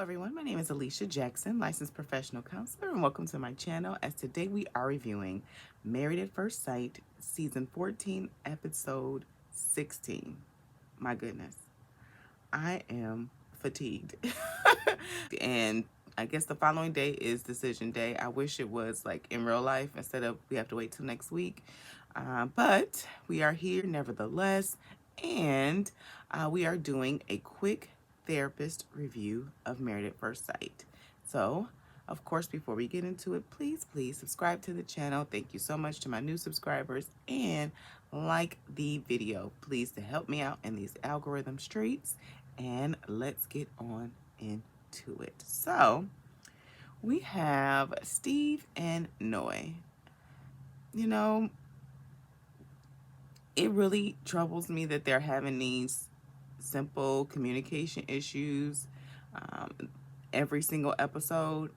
Everyone, my name is Alicia Jackson, licensed professional counselor, and welcome to my channel. As today we are reviewing Married at First Sight, season 14, episode 16. My goodness, I am fatigued. And I guess the following day is decision day. I wish it was like in real life instead of we have to wait till next week. But we are here nevertheless, and we are doing a quick therapist review of Married at First Sight. So, of course, before we get into it, please subscribe to the channel. Thank you so much to my new subscribers, and like the video, please, to help me out in these algorithm streets. And let's get on into it. So, we have Steve and Noi. You know, it really troubles me that they're having these simple communication issues every single episode.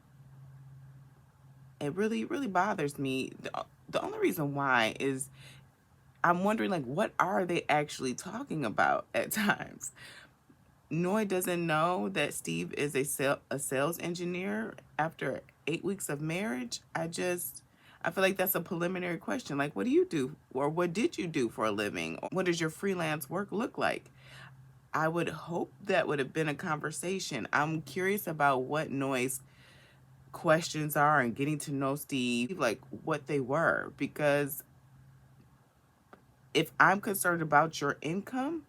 It really bothers me. The only reason why is I'm wondering, like, what are they actually talking about at times? Noi doesn't know that Steve is a sales engineer after 8 weeks of marriage. I feel like that's a preliminary question. Like, what do you do? Or what did you do for a living? What does your freelance work look like? I would hope that would have been a conversation. I'm curious about what Noi's questions are and getting to know Steve, like what they were. Because if I'm concerned about your income,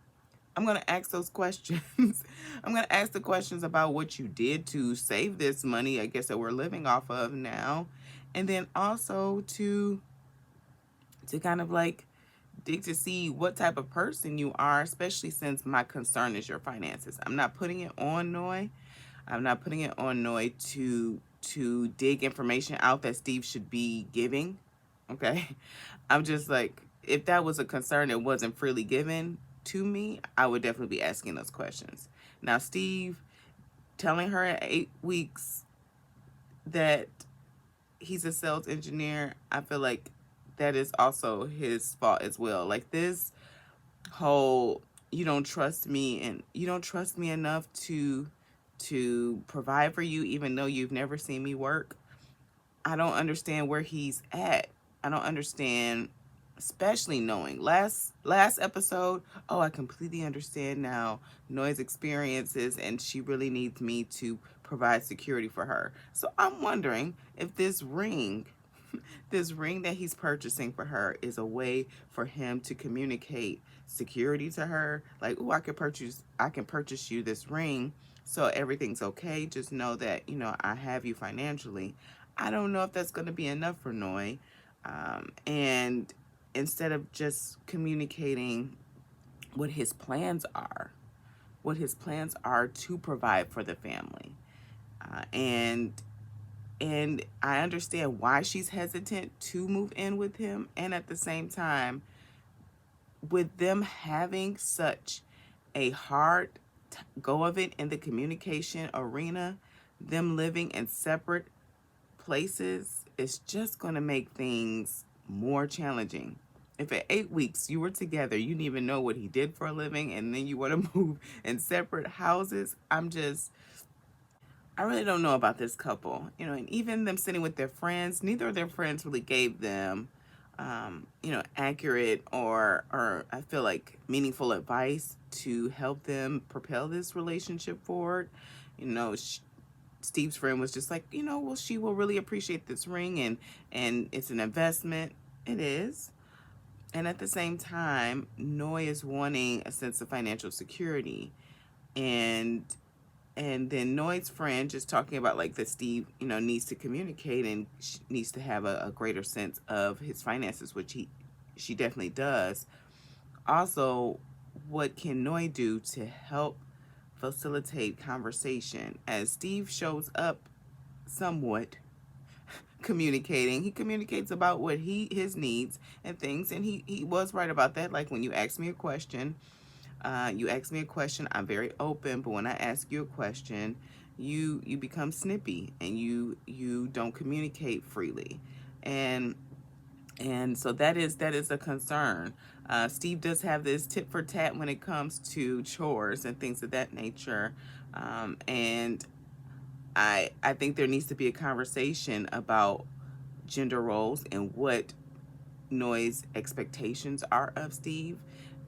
I'm going to ask those questions. I'm going to ask the questions about what you did to save this money, I guess, that we're living off of now. And then also to kind of like dig to see what type of person you are, especially since my concern is your finances. I'm not putting it on Noi. I'm not putting it on Noi to dig information out that Steve should be giving. Okay. I'm just like, if that was a concern that wasn't freely given to me, I would definitely be asking those questions. Now, Steve telling her at 8 weeks that he's a sales engineer, I feel like that is also his fault as well. Like this whole, you don't trust me and you don't trust me enough to provide for you even though you've never seen me work. I don't understand where he's at. I don't understand, especially knowing last episode, oh, I completely understand now Noi's experiences and she really needs me to provide security for her. So I'm wondering if this ring that he's purchasing for her is a way for him to communicate security to her. Like, oh, I can purchase you this ring so everything's okay. Just know that, I have you financially. I don't know if that's going to be enough for Noi. And instead of just communicating what his plans are to provide for the family. And I understand why she's hesitant to move in with him. And at the same time, with them having such a hard go of it in the communication arena, them living in separate places, it's just going to make things more challenging. If at 8 weeks you were together, you didn't even know what he did for a living, and then you want to move in separate houses, I really don't know about this couple, and even them sitting with their friends, neither of their friends really gave them, accurate or I feel like meaningful advice to help them propel this relationship forward. Steve's friend was just like, well, she will really appreciate this ring and it's an investment. It is. And at the same time, Noi is wanting a sense of financial security. And then Noi's friend just talking about like that Steve, needs to communicate and needs to have a greater sense of his finances, which she definitely does. Also, what can Noi do to help facilitate conversation as Steve shows up somewhat communicating? He communicates about what his needs and things, and he was right about that. Like when you ask me a question, I'm very open, but when I ask you a question, you become snippy and you don't communicate freely. And so that is a concern. Steve does have this tit for tat when it comes to chores and things of that nature. And I think there needs to be a conversation about gender roles and what Noy's expectations are of Steve.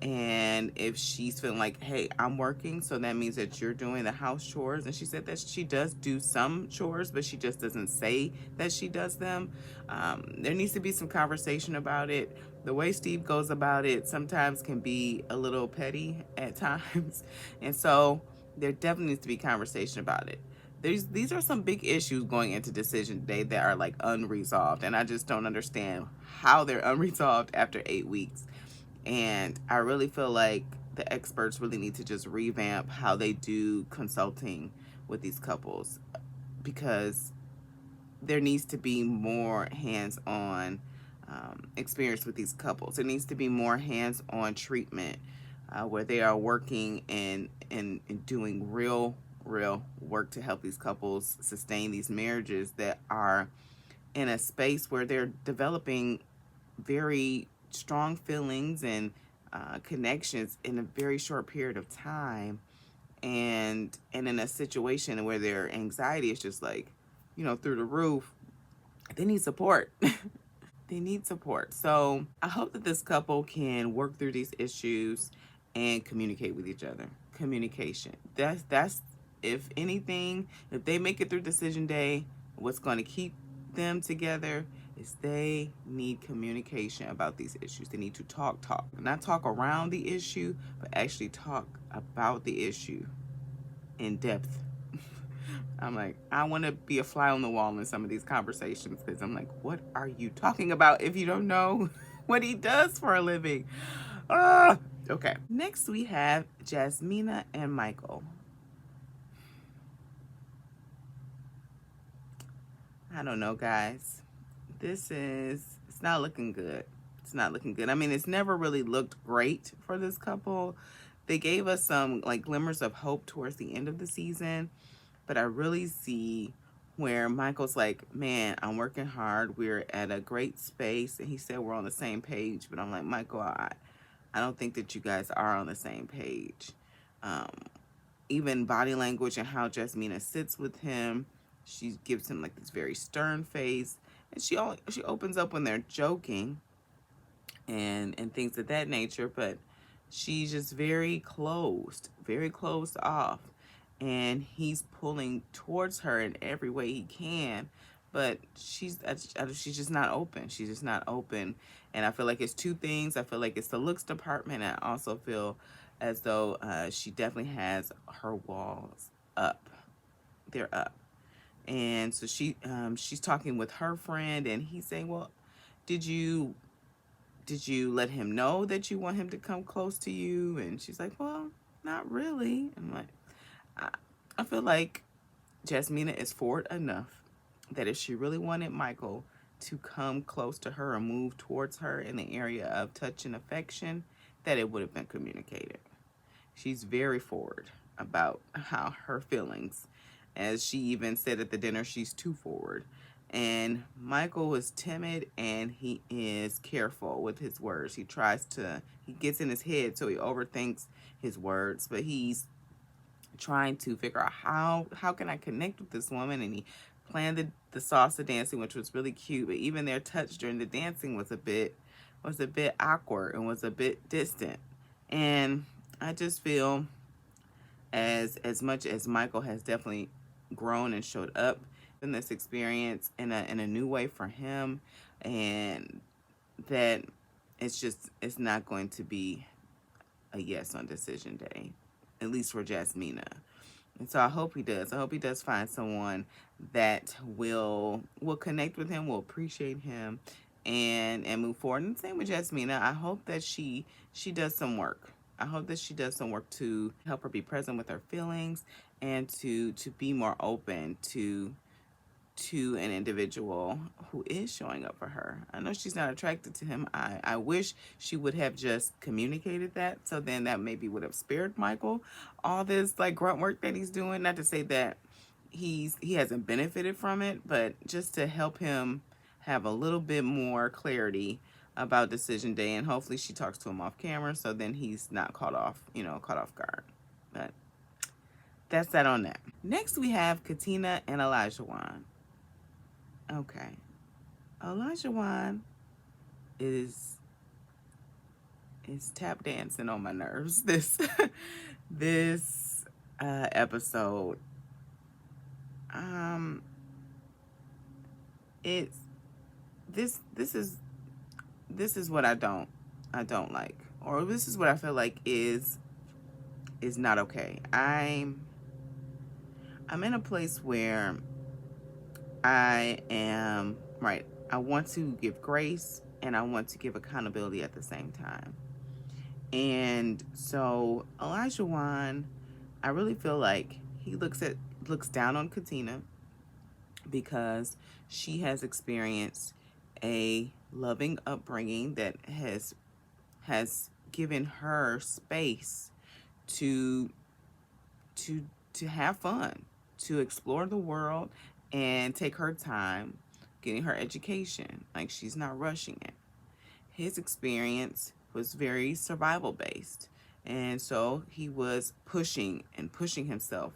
And if she's feeling like, hey, I'm working, so that means that you're doing the house chores. And she said that she does do some chores, but she just doesn't say that she does them. There needs to be some conversation about it. The way Steve goes about it sometimes can be a little petty at times. And so there definitely needs to be conversation about it. These are some big issues going into decision day that are like unresolved, and I just don't understand how they're unresolved after 8 weeks. And I really feel like the experts really need to just revamp how they do consulting with these couples, because there needs to be more hands-on experience with these couples. There needs to be more hands-on treatment where they are working and doing real work to help these couples sustain these marriages that are in a space where they're developing very strong feelings and connections in a very short period of time, and in a situation where their anxiety is just like, through the roof. They need support. They need support. So I hope that this couple can work through these issues and communicate with each other. Communication. That's if anything, if they make it through decision day, what's going to keep them together is they need communication about these issues. They need to talk, not talk around the issue, but actually talk about the issue in depth. I'm like, I want to be a fly on the wall in some of these conversations, because I'm like, what are you talking about if you don't know what he does for a living? Ah, okay. Next, we have Jasmina and Michael. I don't know, guys. It's not looking good. It's not looking good. I mean, it's never really looked great for this couple. They gave us some like glimmers of hope towards the end of the season, but I really see where Michael's like, man, I'm working hard. We're at a great space. And he said we're on the same page. But I'm like, Michael, I don't think that you guys are on the same page. Um, Even body language and how Jasmina sits with him, she gives him like this very stern face. And she opens up when they're joking and things of that nature, but she's just very closed off, and he's pulling towards her in every way he can, but she's just not open. She's just not open, and I feel like it's two things. I feel like it's the looks department, and I also feel as though she definitely has her walls up. They're up, and so she's talking with her friend, and he's saying, well, did you did you let him know that you want him to come close to you? And she's like, well, not really. I'm like, I, I feel like Jasmina is forward enough that if she really wanted Michael to come close to her or move towards her in the area of touch and affection, that it would have been communicated. She's very forward about how her feelings. As she even said at the dinner, she's too forward. And Michael is timid and he is careful with his words. He gets in his head, so he overthinks his words, but he's trying to figure out how can I connect with this woman. And he planned the salsa dancing, which was really cute, but even their touch during the dancing was a bit awkward and was a bit distant. And I just feel as much as Michael has definitely grown and showed up in this experience in a new way for him, and that it's not going to be a yes on decision day, at least for Jasmina. And so I hope he does. I hope he does find someone that will connect with him, will appreciate him, and move forward. And same with Jasmina. I hope that she does some work. I hope that she does some work to help her be present with her feelings and to be more open to an individual who is showing up for her. I know she's not attracted to him. I wish she would have just communicated that, so then that maybe would have spared Michael all this like grunt work that he's doing. Not to say that he hasn't benefited from it, but just to help him have a little bit more clarity about decision day, and hopefully she talks to him off camera so then he's not caught off guard. But that's that on that. Next, we have Katina and Olajuwon. Okay. Olajuwon is tap dancing on my nerves this this episode. Um it's this is what I don't like, or this is what I feel like is not okay. I'm in a place where I am right. I want to give grace and I want to give accountability at the same time. And so Olajuwon, I really feel like he looks down on Katina because she has experienced a loving upbringing that has given her space to to to have fun, to explore the world and take her time getting her education. Like, she's not rushing it. His experience was very survival based. And so he was pushing himself.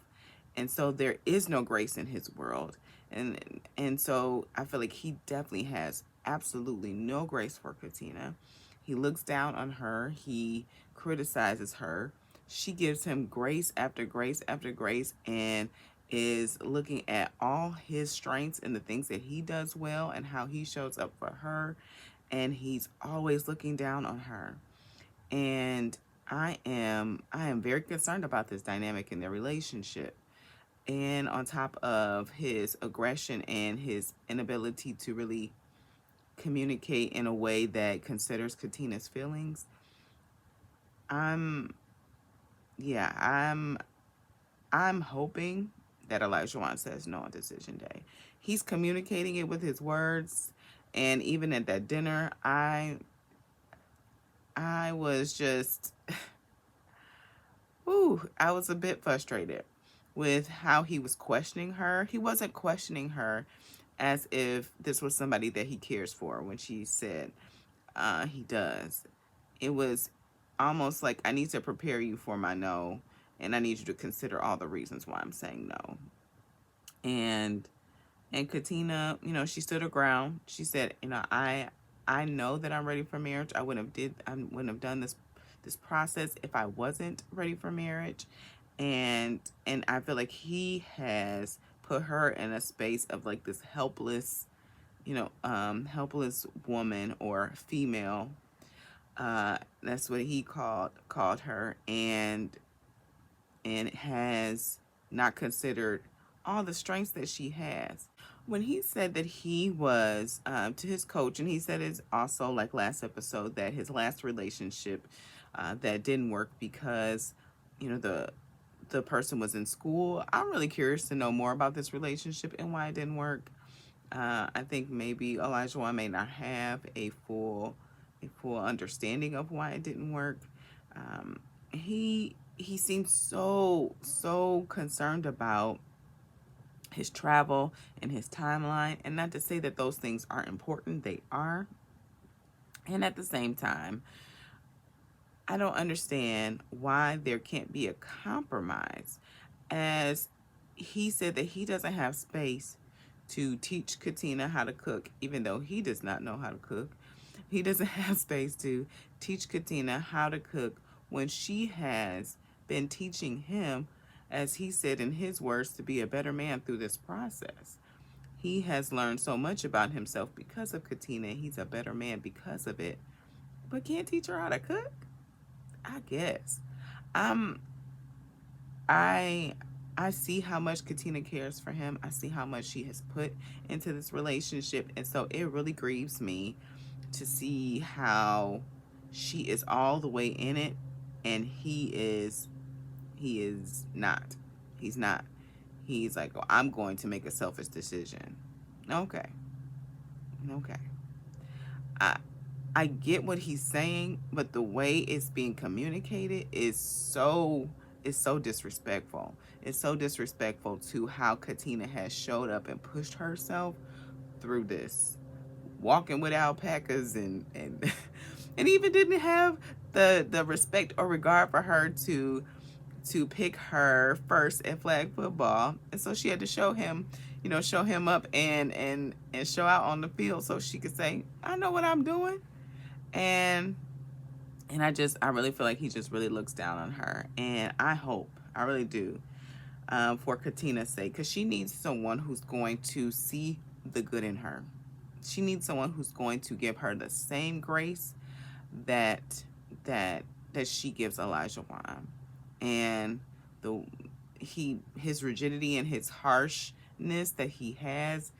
And so there is no grace in his world. And so I feel like he definitely has absolutely no grace for Katina. He looks down on her, he criticizes her. She gives him grace after grace after grace, and is looking at all his strengths and the things that he does well and how he shows up for her, and he's always looking down on her. And I am very concerned about this dynamic in their relationship. And on top of his aggression and his inability to really communicate in a way that considers Katina's feelings, I'm yeah, I'm hoping that Olajuwon says no on decision day. He's communicating it with his words, and even at that dinner, I was just, ooh, I was a bit frustrated with how he was questioning her. He wasn't questioning her as if this was somebody that he cares for when she said he does. It was almost like, I need to prepare you for my no, and I need you to consider all the reasons why I'm saying no. And Katina, she stood her ground. She said, I know that I'm ready for marriage. I wouldn't have done this process if I wasn't ready for marriage. And I feel like he has put her in a space of like this helpless, helpless woman or female. That's what he called her, and has not considered all the strengths that she has. When he said that he was to his coach, and he said it's also like last episode that his last relationship that didn't work because the person was in school. I'm really curious to know more about this relationship and why it didn't work. I think maybe Olajuwon may not have a full understanding of why it didn't work. He seems so concerned about his travel and his timeline, and not to say that those things aren't important, they are. And at the same time, I don't understand why there can't be a compromise, as he said that he doesn't have space to teach Katina how to cook, even though he does not know how to cook. He doesn't have space to teach Katina how to cook when she has been teaching him, as he said in his words, to be a better man through this process. He has learned so much about himself because of Katina. He's a better man because of it, but can't teach her how to cook, I guess. Um, I I see how much Katina cares for him. I see how much she has put into this relationship, and so it really grieves me to see how she is all the way in it, and he is not. He's not. He's like, oh, I'm going to make a selfish decision. Okay. Okay. I I get what he's saying, but the way it's being communicated is so disrespectful. It's so disrespectful to how Katina has showed up and pushed herself through this, walking with alpacas, and and even didn't have the respect or regard for her to pick her first at flag football, and so she had to show him, show him up and show out on the field so she could say, I know what I'm doing. And I really feel like he just really looks down on her, and I really do, for Katina's sake, because she needs someone who's going to see the good in her. She needs someone who's going to give her the same grace that that that she gives Olajuwon. And the his rigidity and his harshness that he has,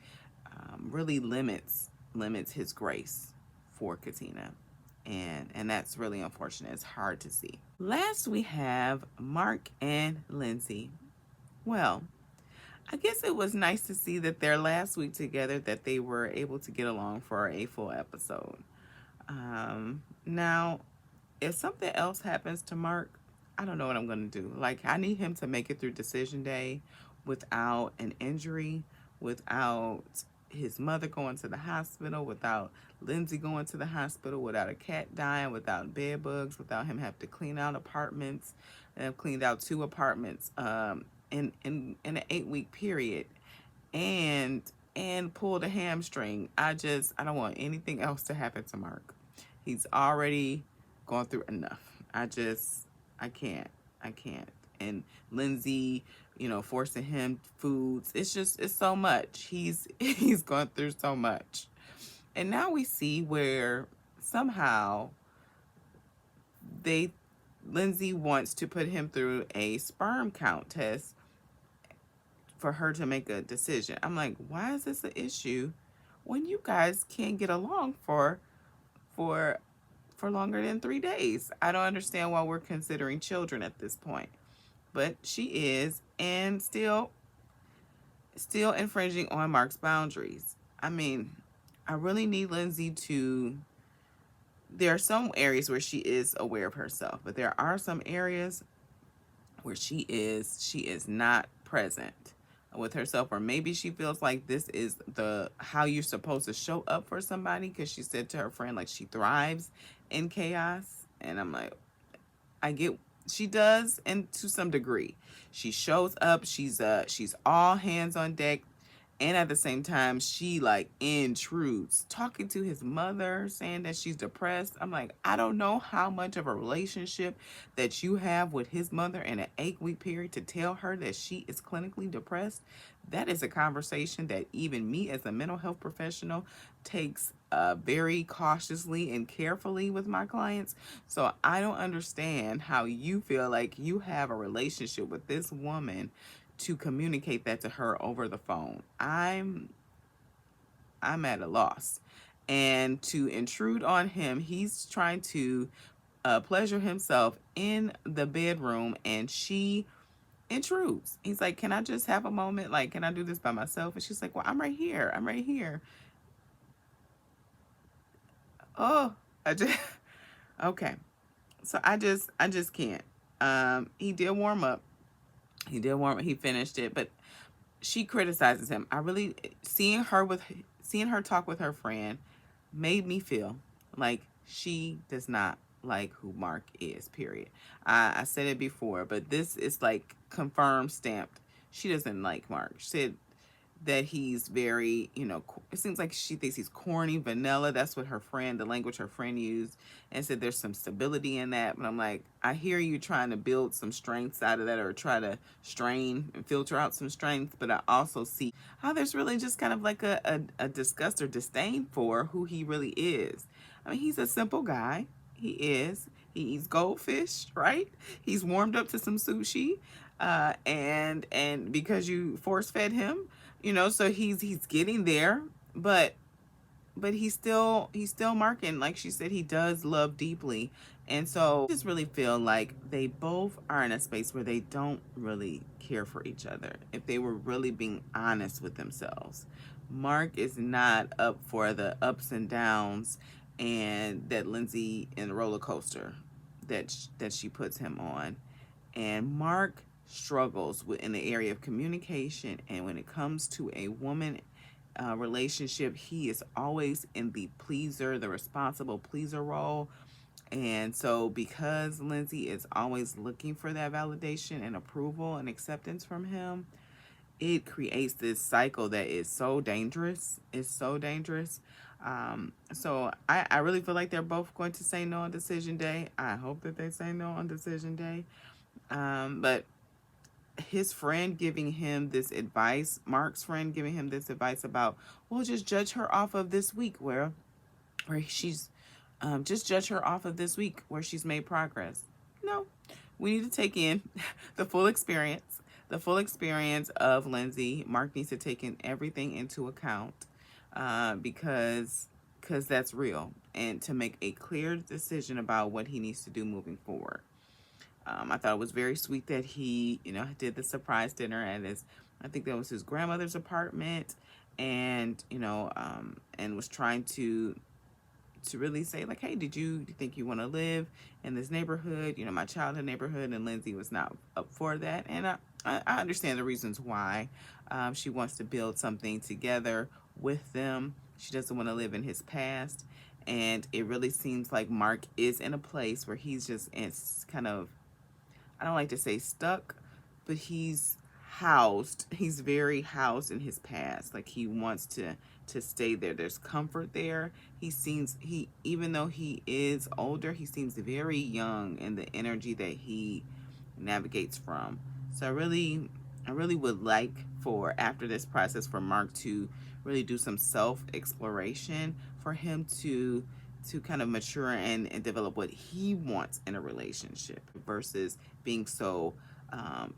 really limits his grace for Katina. And that's really unfortunate. It's hard to see. Last, we have Mark and Lindsay. Well, I guess it was nice to see that their last week together, that they were able to get along for a full episode. Now, if something else happens to Mark, I don't know what I'm going to do. Like, I need him to make it through decision day without an injury, without his mother going to the hospital, without Lindsay going to the hospital, without a cat dying, without bed bugs, without him having to clean out apartments. And I've cleaned out 2 apartments in an 8-week period, and pulled a hamstring. I don't want anything else to happen to Mark. He's already gone through enough. I can't. And Lindsay, forcing him foods. It's so much. He's gone through so much. And now we see where somehow Lindsay wants to put him through a sperm count test for her to make a decision. I'm like, why is this an issue when you guys can't get along for longer than 3 days? I don't understand why we're considering children at this point. But she is, and still infringing on Mark's boundaries. I mean, I really need Lindsay to. There are some areas where she is aware of herself, but there are some areas where she is not present with herself, or maybe she feels like this is how you're supposed to show up for somebody, because she said to her friend, like, she thrives in chaos. And I'm like, I get, she does, and to some degree she shows up, she's all hands on deck, and at the same time she like intrudes, talking to his mother, saying that she's depressed. I'm like, I don't know how much of a relationship that you have with his mother in an 8-week period to tell her that she is clinically depressed. That is a conversation that even me as a mental health professional takes very cautiously and carefully with my clients. So I don't understand how you feel like you have a relationship with this woman to communicate that to her over the phone. I'm at a loss. And to intrude on him, he's trying to pleasure himself in the bedroom, and she intrudes. He's like, can I just have a moment? Like, can I do this by myself? And she's like, well, I'm right here. Oh, okay. So I just can't. He did warm up. He finished it, but she criticizes him. I really, seeing her talk with her friend made me feel like she does not like who Mark is, period. I said it before, but this is like confirmed, stamped. She doesn't like Mark. She said that he's very, it seems like she thinks he's corny, vanilla. That's what the language her friend used, and said there's some stability in that. But I'm like, I hear you trying to build some strengths out of that, or try to strain and filter out some strengths. But I also see how there's really just kind of like a disgust or disdain for who he really is. I mean, he's a simple guy. He is. He eats goldfish, right? He's warmed up to some sushi, and because you force fed him, so he's getting there, but he's still marking. Like she said, he does love deeply. And so I just really feel like they both are in a space where they don't really care for each other. If they were really being honest with themselves, Mark is not up for the ups and downs, and that Lindsay in the roller coaster that she puts him on. And Mark struggles in the area of communication, and when it comes to a woman relationship, he is always in the responsible pleaser role. And so because Lindsay is always looking for that validation and approval and acceptance from him, it creates this cycle that is so dangerous. It's so dangerous. So I really feel like they're both going to say no on decision day. I hope that they say no on decision day. But his friend giving him this advice, Mark's friend giving him this advice about, well, just judge her off of this week where she's, just judge her off of this week where she's made progress. No, we need to take in the full experience, of Lindsay. Mark needs to take in everything into account, because that's real, and to make a clear decision about what he needs to do moving forward. I thought it was very sweet that he, did the surprise dinner at I think that was his grandmother's apartment, and and was trying to really say, like, hey, do you think you want to live in this neighborhood, my childhood neighborhood? And Lindsay was not up for that, and I understand the reasons why. She wants to build something together with them. She doesn't want to live in his past, and it really seems like Mark is in a place where he's just kind of, I don't like to say stuck, but he's housed. He's very housed in his past. Like, he wants to stay there. There's comfort there. He even though he is older, he seems very young in the energy that he navigates from. So I really would like for, after this process, for Mark to really do some self exploration, for him to kind of mature and develop what he wants in a relationship, versus being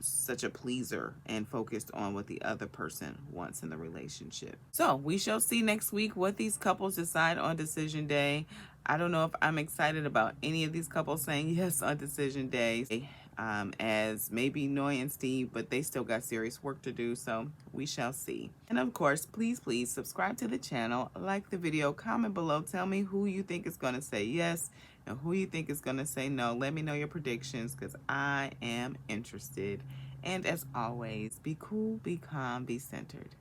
such a pleaser and focused on what the other person wants in the relationship. So we shall see next week what these couples decide on decision day. I don't know if I'm excited about any of these couples saying yes on decision day, as maybe Noy and Steve, but they still got serious work to do, so we shall see. And of course, please subscribe to the channel, like the video, comment below, tell me who you think is going to say yes and who you think is going to say no. Let me know your predictions, because I am interested. And as always, be cool, be calm, be centered.